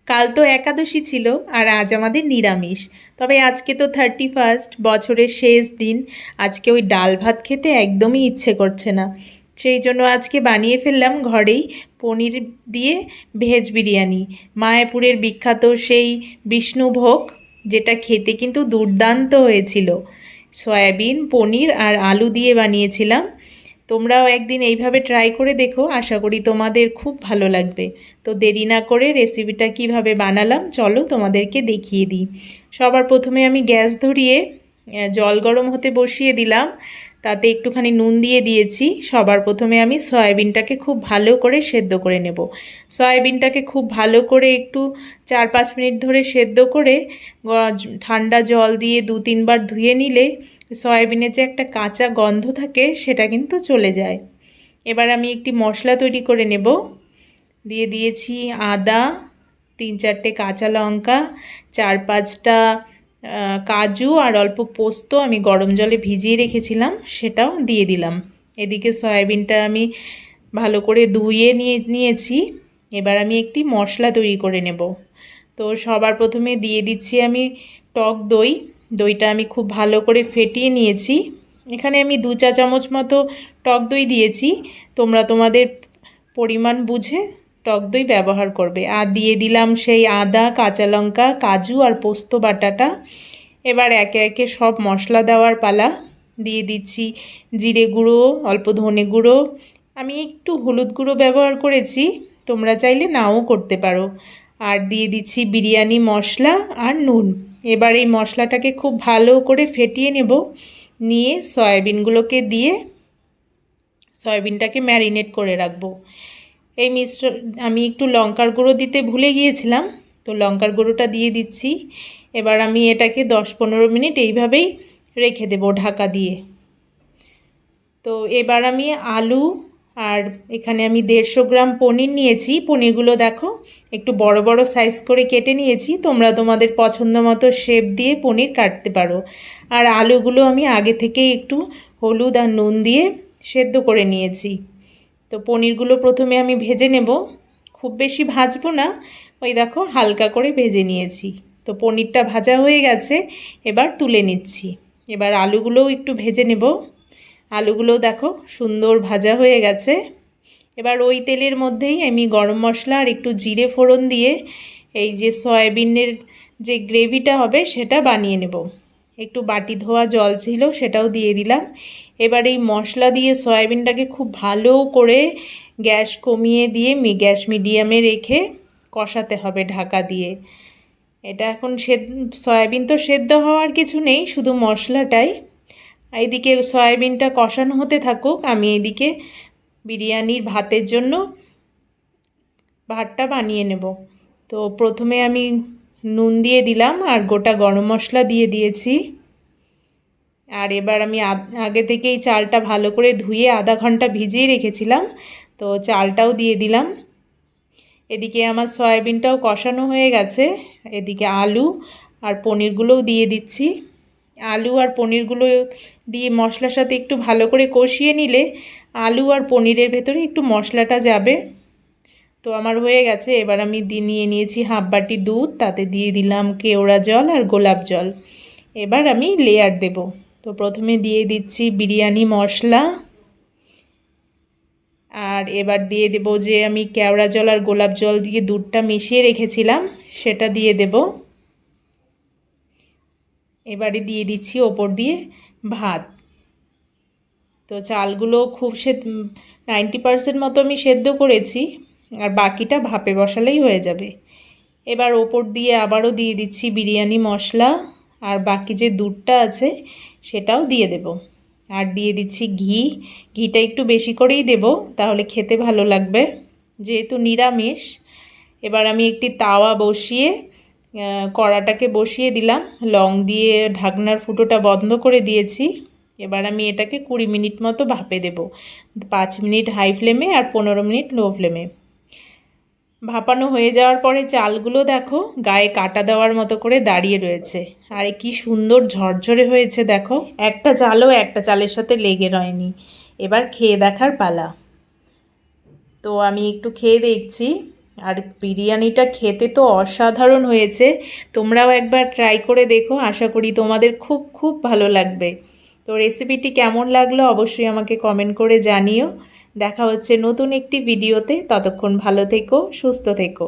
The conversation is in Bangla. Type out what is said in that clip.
কাল তো একাদশী ছিল আর আজ আমাদের নিরামিষ। তবে আজকে তো 31st, বছরের শেষ দিন। আজকে ওই ডাল ভাত খেতে একদমই ইচ্ছে করছে না। সেই জন্য আজকে বানিয়ে ফেললাম ঘরেই পনির দিয়ে ভেজ বিরিয়ানি, মায়াপুরের বিখ্যাত সেই বিষ্ণুভোগ, যেটা খেতে কিন্তু দুর্দান্ত হয়েছিল। সয়াবিন, পনির আর আলু দিয়ে বানিয়েছিলাম। তোমরাও একদিন এইভাবে ট্রাই করে দেখো, আশা করি তোমাদের খুব ভালো লাগবে। তো দেরি না করে রেসিপিটা কিভাবে বানালাম চলো তোমাদেরকে দেখিয়ে দিই। সবার প্রথমে আমি গ্যাস ধরিয়ে জল গরম হতে বসিয়ে দিলাম। তাতে একটুখানি নুন দিয়ে দিয়েছি। সবার প্রথমে আমি সয়াবিনটাকে খুব ভালো করে সেদ্ধ করে নেব। সয়াবিনটাকে খুব ভালো করে একটু 4-5 মিনিট ধরে সেদ্ধ করে ঠান্ডা জল দিয়ে 2-3 বার ধুয়ে নিলে সয়াবিনের যে একটা কাঁচা গন্ধ থাকে সেটা কিন্তু চলে যায়। এবার আমি একটি মশলা তৈরি করে নেব। দিয়ে দিয়েছি আদা, 3-4টে কাঁচা লঙ্কা, 4-5টা কাজু আর অল্প পোস্ত আমি গরম জলে ভিজিয়ে রেখেছিলাম, সেটাও দিয়ে দিলাম। এদিকে সয়াবিনটা আমি ভালো করে ধুয়ে নিয়েছি। এবার আমি একটি মশলা তৈরি করে নেব। তো সবার প্রথমে দিয়ে দিচ্ছি আমি টক দই। দইটা আমি খুব ভালো করে ফেটিয়ে নিয়েছি। এখানে আমি 2 চা চামচ মতো টক দই দিয়েছি। তোমরা তোমাদের পরিমাণ বুঝে টক দই ব্যবহার করবে। আর দিয়ে দিলাম সেই আদা, কাঁচা লঙ্কা, কাজু আর পোস্ত বাটাটা। এবার একে একে সব মশলা দেওয়ার পালা। দিয়ে দিচ্ছি জিরে গুঁড়ো, অল্প ধনে গুঁড়ো, আমি একটু হলুদ গুঁড়ো ব্যবহার করেছি, তোমরা চাইলে নাও করতে পারো। আর দিয়ে দিচ্ছি বিরিয়ানি মশলা আর নুন। এবার এই মশলাটাকে খুব ভালো করে ফেটিয়ে নেব। নিয়ে সয়াবিনগুলোকে দিয়ে সয়াবিনটাকে ম্যারিনেট করে রাখবো। এই আমি একটু লঙ্কার গুঁড়ো দিতে ভুলে গিয়েছিলাম, তো লঙ্কার গুঁড়োটা দিয়ে দিচ্ছি। এবার আমি এটাকে 10-15 মিনিট এইভাবেই রেখে দেবো ঢাকা দিয়ে। তো এবার আমি আলু আর এখানে আমি 150 গ্রাম পনির নিয়েছি। পনিরগুলো দেখো একটু বড় বড় সাইজ করে কেটে নিয়েছি। তোমরা তোমাদের পছন্দ মতো শেপ দিয়ে পনির কাটতে পারো। আর আলুগুলো আমি আগে থেকেই একটু হলুদ আর নুন দিয়ে সেদ্ধ করে নিয়েছি। তো পনিরগুলো প্রথমে আমি ভেজে নেব। খুব বেশি ভাজবো না, ওই দেখো হালকা করে ভেজে নিয়েছি। তো পনিরটা ভাজা হয়ে গেছে, এবার তুলে নিচ্ছি। এবার আলুগুলোও একটু ভেজে নেব। আলুগুলো দেখো সুন্দর ভাজা হয়ে গেছে। এবার ওই তেলের মধ্যেই আমি গরম মশলা আর একটু জিরে ফোড়ন দিয়ে এই যে সয়াবিনের যে গ্রেভিটা হবে সেটা বানিয়ে নেব। একটু বাটি ধোয়া জল ছিল, সেটাও দিয়ে দিলাম। এবার এই মশলা দিয়ে সয়াবিনটাকে খুব ভালো করে গ্যাস কমিয়ে দিয়ে গ্যাস মিডিয়ামে রেখে কষাতে হবে ঢাকা দিয়ে। এটা এখন সয়াবিন তো সেদ্ধ হওয়ার কিছু নেই, শুধু মশলাটাই। এইদিকে সয়াবিনটা কষানো হতে থাকুক, আমি এইদিকে বিরিয়ানির ভাতের জন্য ভাতটা বানিয়ে নেব। তো প্রথমে আমি নুন দিয়ে দিলাম আর গোটা গরম মশলা দিয়ে দিয়েছি। আর এবার আমি আগে থেকেই চালটা ভালো করে ধুয়ে আধা ঘন্টা ভিজিয়ে রেখেছিলাম, তো চালটাও দিয়ে দিলাম। এদিকে আমার সয়াবিনটাও কষানো হয়ে গেছে। এদিকে আলু আর পনিরগুলোও দিয়ে দিচ্ছি। আলু আর পনিরগুলো দিয়ে মশলার সাথে একটু ভালো করে কষিয়ে নিলে আলু আর পনিরের ভেতরে একটু মশলাটা যাবে। তো আমার হয়ে গেছে। এবার আমি নিয়ে নিয়েছি হাফ বাটি দুধ, তাতে দিয়ে দিলাম কেওড়া জল আর গোলাপ জল। এবার আমি লেয়ার দেব। তো প্রথমে দিয়ে দিচ্ছি বিরিয়ানি মশলা, আর এবার দিয়ে দেব যে আমি কেওড়া জল আর গোলাপ জল দিয়ে দুধটা মিশিয়ে রেখেছিলাম সেটা দিয়ে দেব। এবারে দিয়ে দিচ্ছি ওপর দিয়ে ভাত। তো চালগুলো খুব 90% মতো আমি সেদ্ধ করেছি, আর বাকিটা ভাপে বসালেই হয়ে যাবে। এবার ওপর দিয়ে আবারও দিয়ে দিচ্ছি বিরিয়ানি মশলা, আর বাকি যে দুধটা আছে সেটাও দিয়ে দেব। আর দিয়ে দিচ্ছি ঘিটা একটু বেশি করেই দেব, তাহলে খেতে ভালো লাগবে যেহেতু নিরামিষ। এবার আমি একটি তাওয়া বসিয়ে কড়াটাকে বসিয়ে দিলাম, লং দিয়ে ঢাকনার ফুটোটা বন্ধ করে দিয়েছি। এবার আমি এটাকে 20 মিনিট মতো ভাপে দেব। 5 মিনিট হাই ফ্লেমে আর 15 মিনিট লো ফ্লেমে। ভাপানো হয়ে যাওয়ার পরে চালগুলো দেখো গায়ে কাটা দেওয়ার মতো করে দাঁড়িয়ে রয়েছে, আর কি সুন্দর ঝরঝরে হয়েছে দেখো, একটা চালও একটা চালের সাথে লেগে রয়নি। এবার খেয়ে দেখার পালা। তো আমি একটু খেয়ে দেখছি। আর বিরিয়ানিটা খেতে তো অসাধারণ হয়েছে। তোমরাও একবার ট্রাই করে দেখো, আশা করি তোমাদের খুব খুব ভালো লাগবে। তো রেসিপিটি কেমন লাগলো অবশ্যই আমাকে কমেন্ট করে জানিও। দেখা হচ্ছে নতুন একটি ভিডিওতে, ততক্ষণ ভালো থেকো, সুস্থ থেকো।